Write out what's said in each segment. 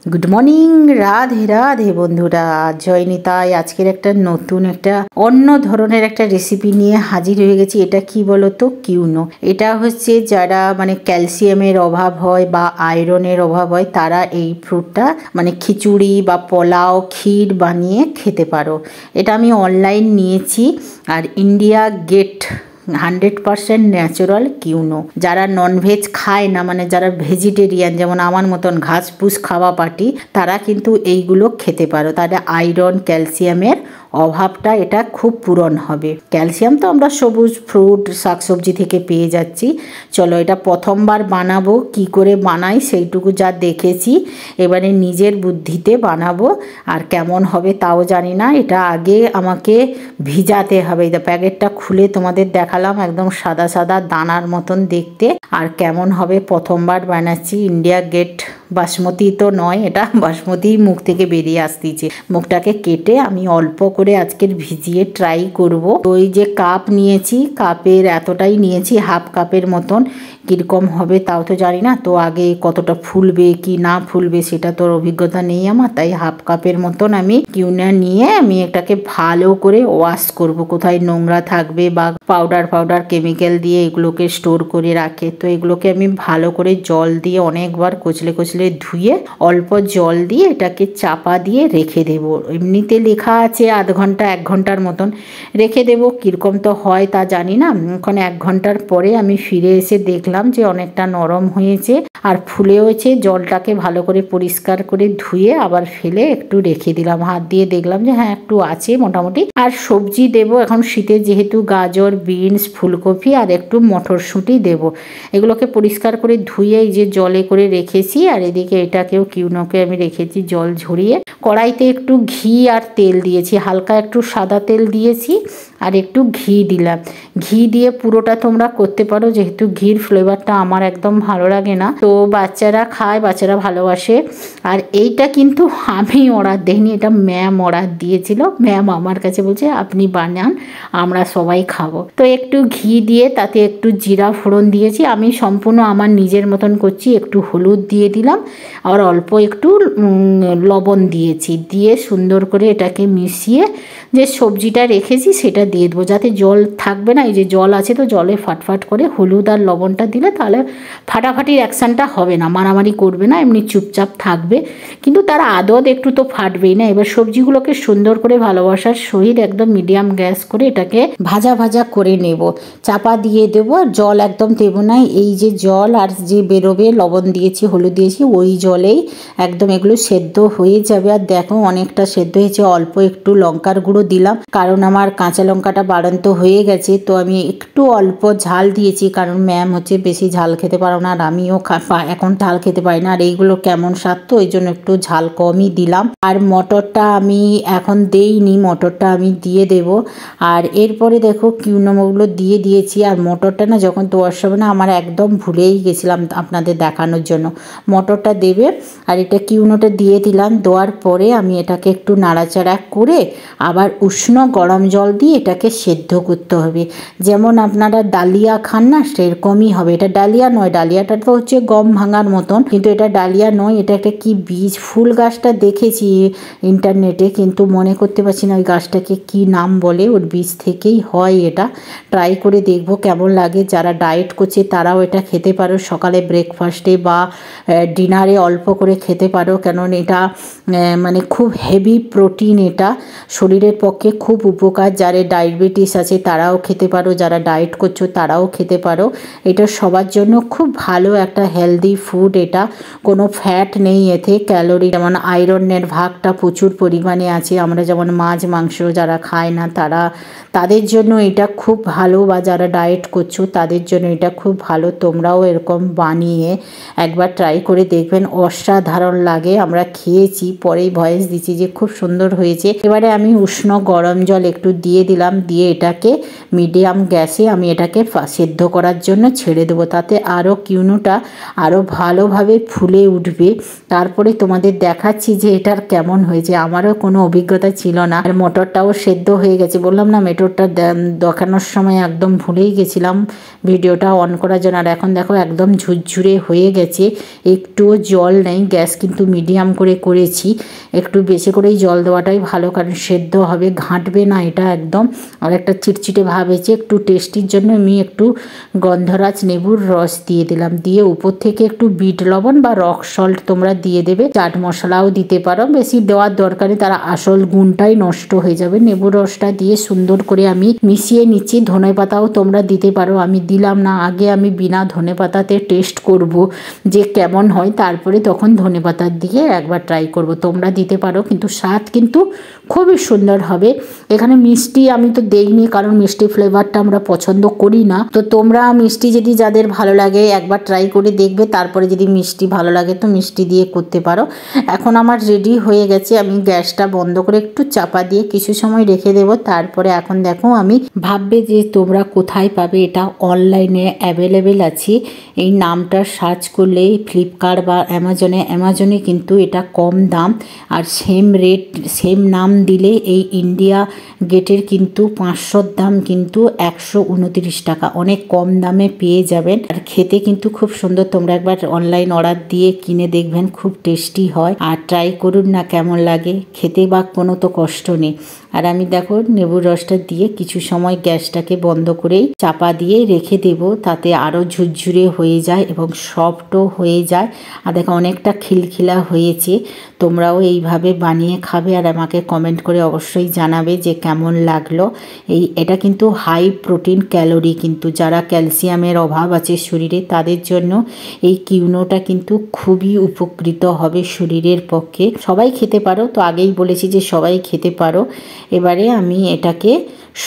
Good morning, Radhe Radhe বন্ধুরা। জয় নিতাই। আজকের একটা নতুন একটা অন্য ধরনের একটা রেসিপি নিয়ে হাজির হয়ে গেছি। এটা কি বলতো, কিউনো। এটা হচ্ছে যারা ক্যালসিয়ামের অভাব হয় বা আয়রনের অভাব হয় তারা এই ফ্রুটটা খিচুড়ি বা পোলাও, ক্ষীর বানিয়ে খেতে পারো। এটা আমি অনলাইন নিয়েছি। আর ইন্ডিয়া গেট 100% ন্যাচারাল কিউনো। যারা ননভেজ খায় না, যারা ভেজিটেরিয়ান, যেমন আমার মতন ঘাস পুষ খাওয়া পার্টি, তারা কিন্তু এইগুলো খেতে পারো। তাহলে আয়রন, ক্যালসিয়ামের অভাবটা এটা খুব পূরণ হবে। ক্যালসিয়াম তো আমরা সবুজ ফ্রুট, শাকসবজি থেকে পেয়ে যাচ্ছি। চলো, এটা প্রথমবার বানাবো। কি করে বানাই সেইটুকু যা দেখেছি, এবারে নিজের বুদ্ধিতে বানাবো। আর কেমন হবে তাও জানি না। এটা আগে আমাকে ভিজাতে হবে। এই প্যাকেটটা খুলে তোমাদের দেখালাম, একদম সাদা সাদা দানার মতন দেখতে। আর কেমন হবে, প্রথমবার বানাচ্ছি। ইন্ডিয়া গেট বাসমতি তো নয়, এটা বাসমতি মুখ থেকে বেরিয়ে আসতেছে। মুখটাকে কেটে আমি অল্প করে আজকের ভিজিয়ে ট্রাই করব। ওই যে কাপ নিয়েছি, কাপের এতটাই নিয়েছি, হাফ কাপের মতন। কীরকম হবে তাও তো জানি না। তো আগে কতটা ফুলবে কি না ফুলবে সেটা তোর অভিজ্ঞতা নেই আমার, তাই হাফ কাপের মতন আমি কিউনা নিয়ে আমি এটাকে ভালো করে ওয়াশ করব। কোথায় নোংরা থাকবে বা পাউডার কেমিক্যাল দিয়ে এগুলোকে স্টোর করে রাখে, তো এগুলোকে আমি ভালো করে জল দিয়ে অনেকবার কচলে ধুয়ে অল্প জল দিয়ে এটাকে চাপা দিয়ে রেখে দেব। এমনিতে লেখা আছে আধ ঘন্টা 1 ঘন্টার মতন রেখে দেব। কীরকম তো হয় তা জানি না। ওখানে 1 ঘন্টার পরে আমি ফিরে এসে দেখলাম যে অনেকটা নরম হয়েছে আর ফুলেওছে। জলটাকে ভালো করে পরিষ্কার করে ধুয়ে আবার ফেলে একটু রেখে দিলাম। হাত দিয়ে দেখলাম যে হ্যাঁ, একটু আছে মোটামুটি। আর সবজি দেব এখন শীতে, যেহেতু গাজর, বিনস, ফুলকপি আর একটু মটরশুঁটি দেব। এগুলোকে পরিষ্কার করে ধুয়ে এই যে জলে করে রেখেছি। আর এদিকে এটাকেও কিউনোকে আমি রেখেছি জল ঝরিয়ে। কড়াইতে একটু ঘি আর তেল দিয়েছি, হালকা একটু সাদা তেল দিয়েছি আর একটু ঘি দিলাম। ঘি দিয়ে পুরোটা তোমরা করতে পারো, যেহেতু ঘির ফ্লেভারটা আমার একদম ভালো লাগে না। তো বাচ্চারা খায়, বাচ্চারা ভালোবাসে। আর এইটা কিন্তু আমি অর্ডার দিইনি, এটা ম্যাম অর্ডার দিয়েছিল। ম্যাম আমার কাছে বলছে আপনি বানান, আমরা সবাই খাবো। তো একটু ঘি দিয়ে তাতে একটু জিরা ফোড়ন দিয়েছি। আমি সম্পূর্ণ আমার নিজের মতন করছি। একটু হলুদ দিয়ে দিলাম আর অল্প একটু লবণ দিয়েছি। দিয়ে সুন্দর করে এটাকে মিশিয়ে যে সবজিটা রেখেছি সেটা দিয়ে দেবো, যাতে জল থাকবে না। এই যে জল আছে, তো জলে ফাটফাট করে হলুদ আর লবণটা দিলে তাহলে ফাটাফাটির অ্যাকশানটা হবে না, মারামারি করবে না, এমনি চুপচাপ থাকবে। কিন্তু তার আদত একটু তো ফাটবেই না। এবার সবজিগুলোকে সুন্দর করে ভালোবাসার সহিত একদম মিডিয়াম গ্যাস করে এটাকে ভাজা ভাজা করে নেব। চাপা দিয়ে দেবো, জল একদম দেবো না। এই যে জল আর যে বেরোবে, লবণ দিয়েছি, হলুদ দিয়েছি, ওই জলেই একদম এগুলো সেদ্ধ হয়ে যাবে। আর দেখো অনেকটা সেদ্ধ হয়েছে। অল্প একটু লঙ্কার গুঁড়ো দিলাম, কারণ আমার কাঁচা লঙ্কাটা বাড়ন্ত হয়ে গেছে। তো আমি একটু অল্প ঝাল দিয়েছি, কারণ ম্যাম হচ্ছে বেশি ঝাল খেতে পারো না, আর আমিও এখন ঝাল খেতে পারি না। আর এইগুলো কেমন স্বাদ, তো ওই জন্য একটু ঝাল কমই দিলাম। আর মটরটা আমি এখন দেইনি, মটরটা আমি দিয়ে দেব। আর এরপরে দেখো কিউনোগুলো দিয়ে দিয়েছি। আর মটরটা না যখন দেওয়ার সময় না আমার একদম ভুলেই গেছিলাম আপনাদের দেখানোর জন্য। মটরটা দেবে আর এটা কিউনোটা দিয়ে দিলাম। দেওয়ার পরে আমি এটাকে একটু নাড়াচাড়া করে আবার উষ্ণ গরম জল দিয়ে এটাকে সেদ্ধ করতে হবে। যেমন আপনারা ডালিয়া খান না, সেরকমই হবে। এটা ডালিয়া নয়, ডালিয়াটা তো হচ্ছে গম ভাঙার মতন, কিন্তু এটা ডালিয়া নয়। এটা একটা কি বীজ, ফুল গাছটা দেখেছি ইন্টারনেটে, কিন্তু মনে করতে পারছি না ওই গাছটাকে কি নাম বলে। ওর বীজ থেকেই হয় এটা। ট্রাই করে দেখবো কেমন লাগে। যারা ডায়েট করছে তারাও এটা খেতে পারো, সকালে ব্রেকফাস্টে বা ডিনারে অল্প করে খেতে পারো। কারণ এটা খুব হেভি প্রোটিন, এটা শরীরের পক্ষে খুব উপকার। যারা ডায়াবেটিস আছে তারাও খেতে পারো, যারা ডায়েট করছো তারাও খেতে পারো। এটা সবার জন্য খুব ভালো একটা হেলদি ফুড। এটা কোনো ফ্যাট নেই এতে। ক্যালোরি যেমন আয়রনের ভাগটা প্রচুর পরিমাণে আছে। আমরা যেমন মাছ মাংস যারা খায় না তাদের জন্য এটা খুব ভালো, বা যারা ডায়েট করছো তাদের জন্য এটা খুব ভালো। তোমরাও এরকম বানিয়ে একবার ট্রাই করে দেখবেন, অসাধারণ লাগে। আমরা খেয়েছি, পরেই ভয়েস দিচ্ছি যে খুব সুন্দর হয়েছে। এবারে আমি উষ্ণ গরম জল একটু দিয়ে দিলাম। দিলাম, দিয়ে এটাকে মিডিয়াম গ্যাসে আমি এটাকে সেদ্ধ করার জন্য ছেড়ে দেবো, তাতে আরও কিউনোটা আরও ভালোভাবে ফুলে উঠবে। তারপরে তোমাদের দেখাচ্ছি যে এটার কেমন হয়েছে। আমারও কোনো অভিজ্ঞতা ছিল না, আর মটরটাও সেদ্ধ হয়ে গেছে। বললাম না মটরটা দেখানোর সময় একদম ভুলেই গেছিলাম ভিডিওটা অন করার জন্য। আর এখন দেখো একদম ঝুরঝুরে হয়ে গেছে, একটুও জল নেই। গ্যাস কিন্তু মিডিয়াম করে করেছি, একটু বেশি করেই জল দেওয়াটাই ভালো, কারণ সেদ্ধ হবে, ঘাঁটবে না এটা একদম। আর একটা চিটচিটে ভাব হয়েছে। একটু টেস্টির জন্য আমি একটু গন্ধরাজ লেবুর রস দিয়ে দিলাম, দিয়ে উপর থেকে একটু বিট লবণ বা রক সল্ট তোমরা দিয়ে দেবে। চাট মশলাও দিতে পারো, বেশি দেওয়ার দরকারে তারা আসল গুণটাই নষ্ট হয়ে যাবে। লেবুর রসটা দিয়ে সুন্দর করে আমি মিশিয়ে নিচ্ছি। ধনেপাতাও তোমরা দিতে পারো, আমি দিলাম না। আগে আমি বিনা ধনেপাতাতে টেস্ট করব যে কেমন হয়, তারপরে তখন ধনেপাতা দিয়ে একবার ট্রাই করব। তোমরা দিতে পারো, কিন্তু স্বাদ কিন্তু খুবই সুন্দর হবে। এখানে মিষ্টি আমি তো দেইনি, কারণ মিষ্টি ফ্লেভারটা আমরা পছন্দ করি না। তো তোমরা মিষ্টি যদি যাদের ভালো লাগে একবার ট্রাই করে দেখবে, তারপরে যদি মিষ্টি ভালো লাগে তো মিষ্টি দিয়ে করতে পারো। এখন আমার রেডি হয়ে গেছে, আমি গ্যাসটা বন্ধ করে একটু চাপা দিয়ে কিছু সময় রেখে দেব। তারপরে এখন দেখো আমি ভাববে যে তোমরা কোথায় পাবে, এটা অনলাইনে অ্যাভেলেবেল আছে। এই নামটা সার্চ করলে ফ্লিপকার্ট বা অ্যামাজনে কিন্তু এটা কম দাম, আর সেম রেট সেম নাম দিলে এই ইন্ডিয়া গেটের কিন্তু 500 দাম কিন্তু 129 টাকা, অনেক কম দামে পেয়ে যাবেন। আর খেতে কিন্তু খুব সুন্দর। তোমরা একবার অনলাইন অর্ডার দিয়ে কিনে দেখবেন, খুব টেস্টি হয়। আর ট্রাই করুন না কেমন লাগে খেতে, বা কোনো তো কষ্ট নেই। আর আমি দেখো লেবুর রসটা দিয়ে কিছু সময় গ্যাসটাকে বন্ধ করেই চাপা দিয়ে রেখে দেব, তাতে আরও ঝুরঝুরে হয়ে যায় এবং সফটও হয়ে যায়। আর দেখো অনেকটা খিলখিলা হয়েছে। তোমরাও এইভাবে বানিয়ে খাবে, আর আমাকে কমেন্ট করে অবশ্যই জানাবে যে কেমন লাগলো। এটা কিন্তু হাই প্রোটিন ক্যালোরি, কিন্তু যারা ক্যালসিয়ামের অভাব আছে শরীরে তাদের জন্য এই কিউনোটা কিন্তু খুবই উপকৃত হবে শরীরের পক্ষে। সবাই খেতে পারো, তো আগেই বলেছি যে সবাই খেতে পারো। এবারে আমি এটাকে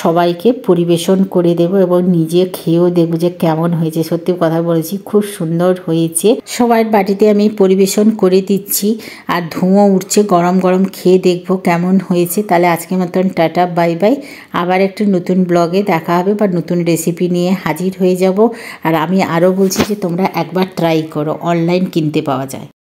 সবাইকে পরিবেশন করে দেব এবং নিজে খেয়েও দেখবো যে কেমন হয়েছে। সত্যি কথা বলেছি, খুব সুন্দর হয়েছে। সবার বাড়িতে আমি পরিবেশন করে দিচ্ছি, আর ধোঁয়া উঠছে। গরম গরম খেয়ে দেখবো কেমন হয়েছে। তাহলে আজকের মতন টাটা, বাই বাই। আবার একটা নতুন ব্লগে দেখা হবে বা নতুন রেসিপি নিয়ে হাজির হয়ে যাব। আর আমি আরও বলছি যে তোমরা একবার ট্রাই করো, অনলাইন কিনতে পাওয়া যায়।